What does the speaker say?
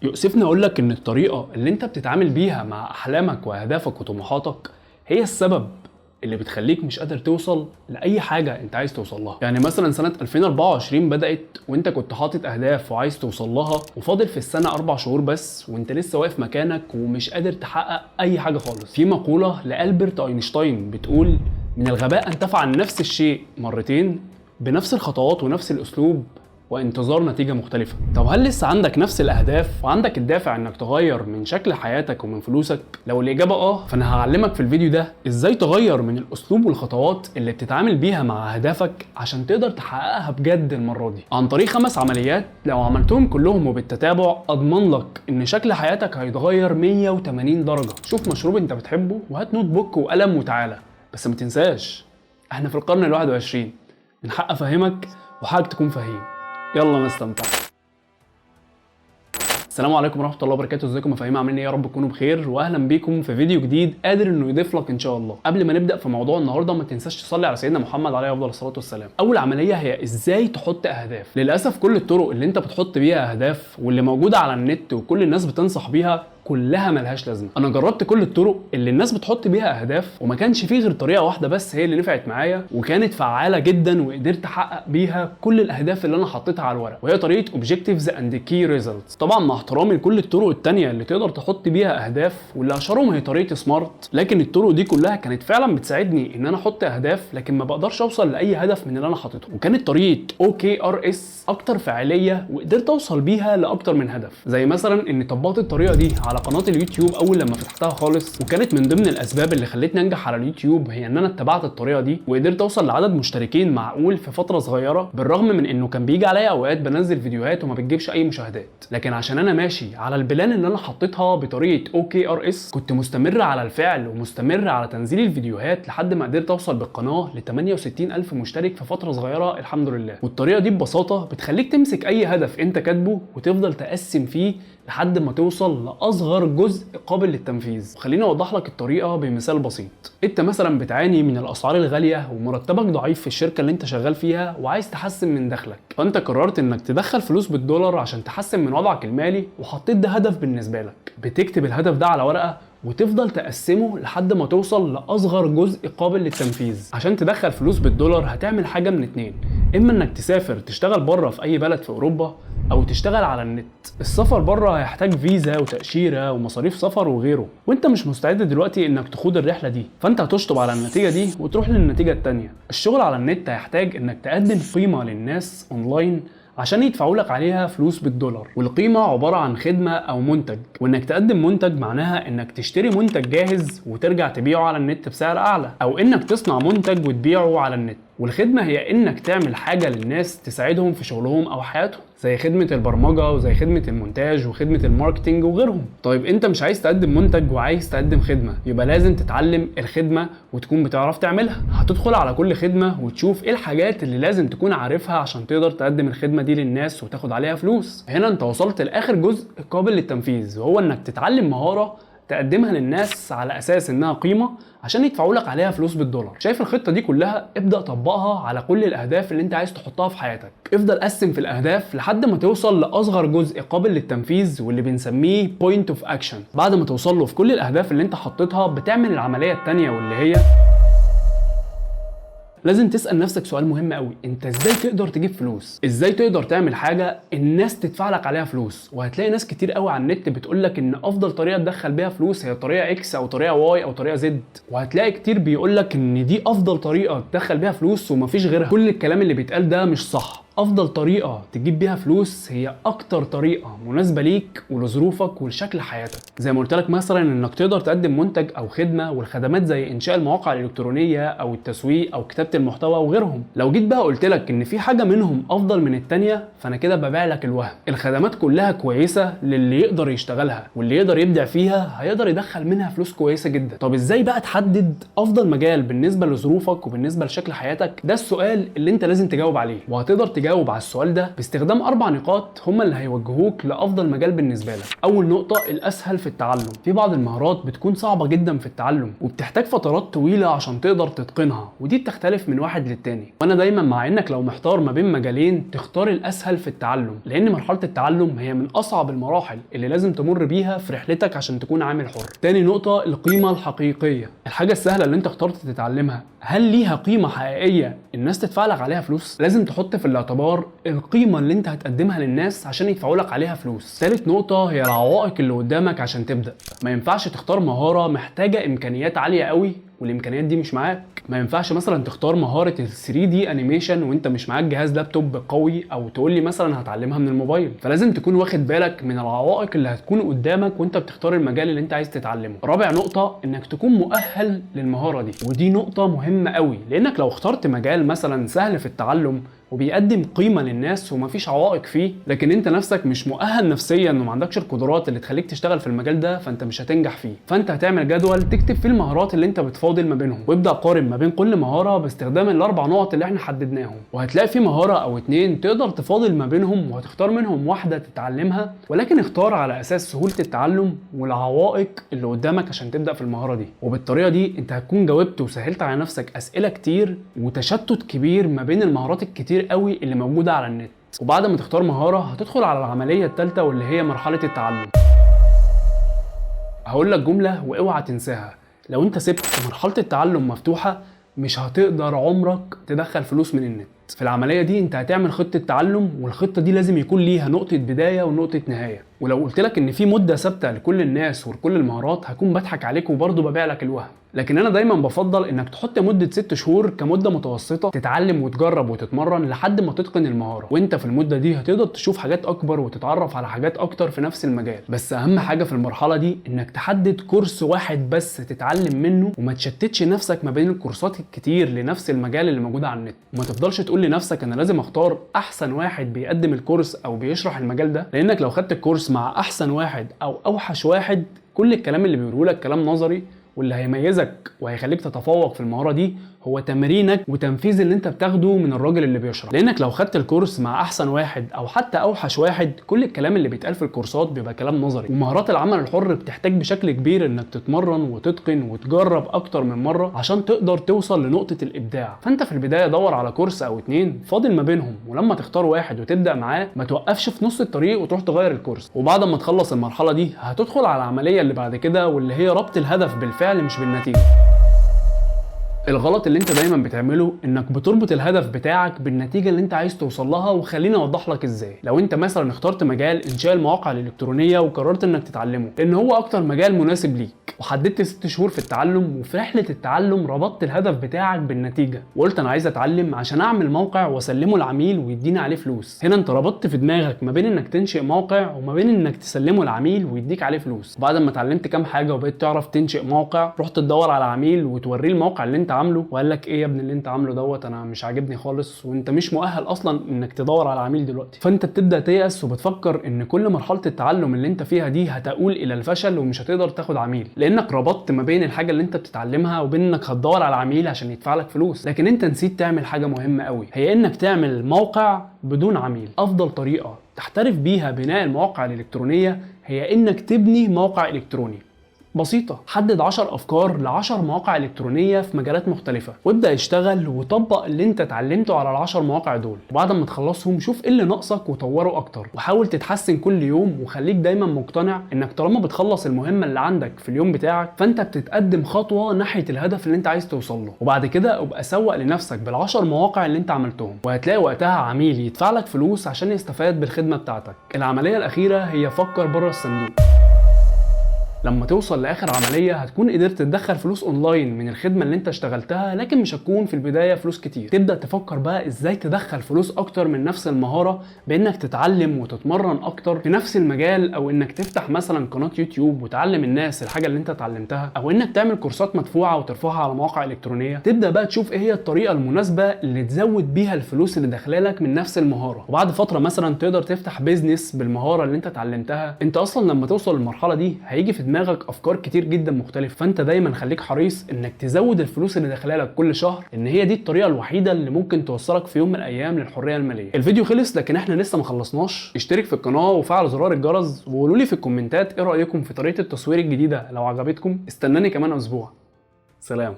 يؤسفني اقول لك ان الطريقه اللي انت بتتعامل بيها مع احلامك واهدافك وطموحاتك هي السبب اللي بتخليك مش قادر توصل لاي حاجه انت عايز توصل لها. يعني مثلا سنه 2024 بدات وانت كنت حاطط اهداف وعايز توصل لها، وفاضل في السنه 4 شهور بس وانت لسه واقف مكانك ومش قادر تحقق اي حاجه خالص. في مقوله لألبرت اينشتاين بتقول: من الغباء ان تفعل نفس الشيء مرتين بنفس الخطوات ونفس الاسلوب وانتظار نتيجة مختلفة. طب هل لسه عندك نفس الأهداف وعندك الدافع إنك تغير من شكل حياتك ومن فلوسك؟ لو الإجابة فأنا هعلمك في الفيديو ده إزاي تغير من الأسلوب والخطوات اللي بتتعامل بيها مع أهدافك عشان تقدر تحققها بجد المرة دي، عن طريق 5 عمليات لو عملتهم كلهم وبالتتابع أضمن لك إن شكل حياتك هيتغير 180 درجة. شوف مشروب أنت بتحبه وهات نوت بوك وقلم وتعالى، بس ما تنساش إحنا في القرن ال21، من حق أفهمك وحقك تكون فهيم. يلا نستمتع. السلام عليكم ورحمه الله وبركاته. ازيكم يا فهيم؟ عاملين ايه؟ يا رب تكونوا بخير واهلا بيكم في فيديو جديد قادر انه يضيف لك ان شاء الله. قبل ما نبدا في موضوع النهارده ما تنساش تصلي على سيدنا محمد عليه افضل الصلاه والسلام. اول عمليه هي ازاي تحط اهداف. للاسف كل الطرق اللي انت بتحط بيها اهداف واللي موجوده على النت وكل الناس بتنصح بيها كلها ملهاش لازمه. انا جربت كل الطرق اللي الناس بتحط بيها اهداف وما كانش فيه غير طريقه واحده بس هي اللي نفعت معايا وكانت فعاله جدا وقدرت احقق بيها كل الاهداف اللي انا حطيتها على الورق، وهي طريقه Objectives and Key Results. طبعا مع احترامي لكل الطرق التانية اللي تقدر تحط بيها اهداف واللي اشهرهم هي طريقه سمارت، لكن الطرق دي كلها كانت فعلا بتساعدني ان انا احط اهداف لكن ما بقدرش اوصل لاي هدف من اللي انا حاططه. وكانت طريقه OKRS اكتر فعاليه وقدرت اوصل بيها لاكتر من هدف. زي مثلا اني طبقت الطريقه دي على قناه اليوتيوب اول لما فتحتها خالص، وكانت من ضمن الاسباب اللي خلتني انجح على اليوتيوب هي ان انا اتبعت الطريقه دي وقدرت اوصل لعدد مشتركين معقول في فتره صغيره، بالرغم من انه كان بيجي عليا اوقات بنزل فيديوهات وما بتجيبش اي مشاهدات، لكن عشان انا ماشي على البلان اللي انا حطيتها بطريقه OKRS كنت مستمر على الفعل ومستمر على تنزيل الفيديوهات لحد ما قدرت اوصل بالقناه ل 68,000 مشترك في فتره صغيره الحمد لله. والطريقه دي ببساطه بتخليك تمسك اي هدف انت كاتبه وتفضل تقسم فيه لحد ما توصل لاصغر جزء قابل للتنفيذ. خليني اوضح لك الطريقه بمثال بسيط. انت مثلا بتعاني من الاسعار الغاليه ومرتبك ضعيف في الشركه اللي انت شغال فيها وعايز تحسن من دخلك، فانت قررت انك تدخل فلوس بالدولار عشان تحسن من وضعك المالي وحطيت ده هدف بالنسبه لك. بتكتب الهدف ده على ورقه وتفضل تقسمه لحد ما توصل لاصغر جزء قابل للتنفيذ. عشان تدخل فلوس بالدولار هتعمل حاجه من اتنين: اما انك تسافر تشتغل بره في اي بلد في اوروبا او تشتغل على النت. السفر بره هيحتاج فيزا وتاشيره ومصاريف سفر وغيره، وانت مش مستعد دلوقتي انك تخوض الرحله دي، فانت هتشطب على النتيجه دي وتروح للنتيجه التانيه. الشغل على النت هيحتاج انك تقدم قيمه للناس اونلاين عشان يدفعوا لك عليها فلوس بالدولار، والقيمه عباره عن خدمه او منتج، وانك تقدم منتج معناها انك تشتري منتج جاهز وترجع تبيعه على النت بسعر اعلى، او انك تصنع منتج وتبيعه على النت. والخدمه هي انك تعمل حاجه للناس تساعدهم في شغلهم او حياتهم، زي خدمه البرمجه وزي خدمه المونتاج وخدمه الماركتينج وغيرهم. طيب انت مش عايز تقدم منتج وعايز تقدم خدمه، يبقى لازم تتعلم الخدمه وتكون بتعرف تعملها. هتدخل على كل خدمه وتشوف ايه الحاجات اللي لازم تكون عارفها عشان تقدر تقدم الخدمه دي للناس وتاخد عليها فلوس. هنا انت وصلت لاخر جزء قابل للتنفيذ، وهو انك تتعلم مهاره تقدمها للناس على اساس انها قيمه عشان يدفعوا لك عليها فلوس بالدولار. شايف الخطه دي كلها؟ ابدا طبقها على كل الاهداف اللي انت عايز تحطها في حياتك. افضل قسم في الاهداف لحد ما توصل لاصغر جزء قابل للتنفيذ واللي بنسميه بوينت اوف اكشن. بعد ما توصل له في كل الاهداف اللي انت حطيتها بتعمل العمليه الثانيه واللي هي لازم تسأل نفسك سؤال مهم قوي: انت ازاي تقدر تجيب فلوس؟ ازاي تقدر تعمل حاجة الناس تدفع لك عليها فلوس؟ وهتلاقي ناس كتير قوي على النت بتقول لك ان افضل طريقة تدخل بيها فلوس هي طريقة اكس او طريقة واي او طريقة زد، وهتلاقي كتير بيقول لك ان دي افضل طريقة تدخل بيها فلوس ومفيش غيرها. كل الكلام اللي بيتقال ده مش صح. افضل طريقه تجيب بيها فلوس هي اكتر طريقه مناسبه ليك ولظروفك ولشكل حياتك. زي ما قلت لك مثلا انك تقدر تقدم منتج او خدمه، والخدمات زي انشاء المواقع الالكترونيه او التسويق او كتابه المحتوى وغيرهم. لو جيت بقى قلت لك ان في حاجه منهم افضل من الثانيه فانا كده ببيع لك الوهم. الخدمات كلها كويسه للي يقدر يشتغلها، واللي يقدر يبدع فيها هيقدر يدخل منها فلوس كويسه جدا. طب ازاي بقى تحدد افضل مجال بالنسبه لظروفك وبالنسبه لشكل حياتك؟ ده السؤال اللي انت لازم تجاوب عليه، وهتقدر تجاوب على السؤال ده باستخدام 4 نقاط هما اللي هيوجهوك لافضل مجال بالنسبه لك. اول نقطه الاسهل في التعلم. في بعض المهارات بتكون صعبه جدا في التعلم وبتحتاج فترات طويله عشان تقدر تتقنها، ودي بتختلف من واحد للتاني. وانا دايما مع انك لو محتار ما بين مجالين تختار الاسهل في التعلم، لان مرحله التعلم هي من اصعب المراحل اللي لازم تمر بيها في رحلتك عشان تكون عامل حر. تاني نقطه القيمه الحقيقيه. الحاجه السهله اللي انت اخترت تتعلمها هل ليها قيمه حقيقيه الناس تدفع لك عليها فلوس؟ لازم تحط في الاعتبار القيمه اللي انت هتقدمها للناس عشان يدفعوا لك عليها فلوس. ثالث نقطه هي العوائق اللي قدامك عشان تبدا. ما ينفعش تختار مهاره محتاجه امكانيات عاليه قوي والامكانيات دي مش معاك. ما ينفعش مثلا تختار مهاره ال 3 دي انيميشن وانت مش معاك جهاز لابتوب قوي، او تقول لي مثلا هتعلمها من الموبايل. فلازم تكون واخد بالك من العوائق اللي هتكون قدامك وانت بتختار المجال اللي انت عايز تتعلمه. رابع نقطه انك تكون مؤهل للمهاره دي، ودي نقطه مهمه قوي، لانك لو اخترت مجال مثلا سهل في التعلم وبيقدم قيمه للناس ومفيش عوائق فيه، لكن انت نفسك مش مؤهل نفسيا وما عندكش القدرات اللي تخليك تشتغل في المجال ده، فانت مش هتنجح فيه. فانت هتعمل جدول تكتب فيه المهارات اللي انت بتفاضل ما بينهم، وابدا قارن ما بين كل مهاره باستخدام الاربع نقط اللي احنا حددناهم، وهتلاقي في مهاره او اتنين تقدر تفاضل ما بينهم وهتختار منهم واحده تتعلمها، ولكن اختار على اساس سهوله التعلم والعوائق اللي قدامك عشان تبدا في المهاره دي. وبالطريقه دي انت هتكون جاوبت وسهلت على نفسك اسئله كتير وتشتت كبير ما بين المهارات الكتير قوي اللي موجوده على النت. وبعد ما تختار مهاره هتدخل على العمليه الثالثه واللي هي مرحله التعلم. هقول لك جمله واوعى تنساها، لو انت سبت مرحله التعلم مفتوحه مش هتقدر عمرك تدخل فلوس من النت. في العمليه دي انت هتعمل خطه تعلم، والخطه دي لازم يكون ليها نقطه بدايه ونقطه نهايه. ولو قلت لك ان في مده ثابته لكل الناس ولكل المهارات هكون بضحك عليك وبرضه ببيع لك الوهم. لكن انا دايما بفضل انك تحط مده 6 شهور كمده متوسطه تتعلم وتجرب وتتمرن لحد ما تتقن المهاره، وانت في المده دي هتقدر تشوف حاجات اكبر وتتعرف على حاجات اكتر في نفس المجال. بس اهم حاجه في المرحله دي انك تحدد كورس واحد بس تتعلم منه، وما تشتتش نفسك ما بين الكورسات الكتير لنفس المجال اللي موجود على النت. وما تفضلش تقول لنفسك انا لازم اختار احسن واحد بيقدم الكورس او بيشرح المجال ده، لانك لو خدت الكورس مع احسن واحد او اوحش واحد كل الكلام اللي بيقوله لك كلام نظري، واللي هيميزك وهيخليك تتفوق في المهاره دي هو تمرينك وتنفيذ اللي انت بتاخده من الراجل اللي بيشرح. لانك لو خدت الكورس مع احسن واحد او حتى اوحش واحد كل الكلام اللي بيتقال في الكورسات بيبقى كلام نظري. ومهارات العمل الحر بتحتاج بشكل كبير انك تتمرن وتتقن وتجرب اكتر من مره عشان تقدر توصل لنقطه الابداع. فانت في البدايه دور على كورس او اتنين فاضل ما بينهم، ولما تختار واحد وتبدا معاه ما توقفش في نص الطريق وتروح تغير الكورس. وبعد ما تخلص المرحله دي هتدخل على العمليه اللي بعد كده واللي هي ربط الهدف بالفعل مش بالنتيجه. الغلط اللي انت دايما بتعمله انك بتربط الهدف بتاعك بالنتيجه اللي انت عايز توصل لها، وخليني اوضح لك ازاي. لو انت مثلا اخترت مجال انشاء المواقع الالكترونيه وقررت انك تتعلمه لان هو اكتر مجال مناسب ليك، وحددت 6 شهور في التعلم، وفي رحله التعلم ربطت الهدف بتاعك بالنتيجه وقلت انا عايز اتعلم عشان اعمل موقع واسلمه للعميل ويديني عليه فلوس، هنا انت ربطت في دماغك ما بين انك تنشئ موقع وما بين انك تسلمه للعميل ويديك عليه فلوس. وبعد ما اتعلمت كام حاجه وبقيت تعرف تنشئ موقع، رحت تدور على عميل وتوريه الموقع اللي انت عامله وقال لك ايه يا ابني اللي انت عامله دوت انا مش عاجبني خالص، وانت مش مؤهل اصلا انك تدور على عميل دلوقتي. فانت بتبدا تيأس وبتفكر ان كل مرحله التعلم اللي انت فيها دي هتؤول الى الفشل ومش هتقدر تاخد عميل، لانك ربطت ما بين الحاجه اللي انت بتتعلمها وبين انك هتدور على عميل عشان يدفع لك فلوس. لكن انت نسيت تعمل حاجه مهمه قوي، هي انك تعمل موقع بدون عميل. افضل طريقه تحترف بيها بناء المواقع الالكترونيه هي انك تبني موقع الكتروني. بسيطة، حدد 10 أفكار ل10 مواقع إلكترونية في مجالات مختلفة، وابدأ اشتغل وطبق اللي انت اتعلمته على ال10 مواقع دول، وبعد ما تخلصهم شوف ايه اللي ناقصك وطوره أكتر، وحاول تتحسن كل يوم، وخليك دايما مقتنع انك طالما بتخلص المهمة اللي عندك في اليوم بتاعك فانت بتتقدم خطوة ناحية الهدف اللي انت عايز توصل له. وبعد كده ابقى سوق لنفسك بال10 مواقع اللي انت عملتهم، وهتلاقي وقتها عميل يدفع لك فلوس عشان يستفاد بالخدمة بتاعتك. العملية الأخيرة هي فكر بره الصندوق. لما توصل لاخر عمليه هتكون قدرت تدخل فلوس اونلاين من الخدمه اللي انت اشتغلتها، لكن مش هتكون في البدايه فلوس كتير. تبدا تفكر بقى ازاي تدخل فلوس اكتر من نفس المهاره بانك تتعلم وتتمرن اكتر في نفس المجال، او انك تفتح مثلا قناه يوتيوب وتعلم الناس الحاجه اللي انت اتعلمتها، او انك تعمل كورسات مدفوعه وترفعها على مواقع الكترونيه. تبدا بقى تشوف ايه هي الطريقه المناسبه اللي تزود بيها الفلوس اللي داخلالك من نفس المهاره، وبعد فتره مثلا تقدر تفتح بيزنس بالمهاره اللي انت اتعلمتها. انت اصلا لما توصل للمرحله دي هيجي في دماغك افكار كتير جدا مختلفه، فانت دايما خليك حريص انك تزود الفلوس اللي داخله لك كل شهر، ان هي دي الطريقه الوحيده اللي ممكن توصلك في يوم من الايام للحريه الماليه. الفيديو خلص لكن احنا لسه ما خلصناش. اشترك في القناه وفعل زرار الجرس، وقولوا لي في الكومنتات ايه رايكم في طريقه التصوير الجديده. لو عجبتكم استناني كمان اسبوع. سلام.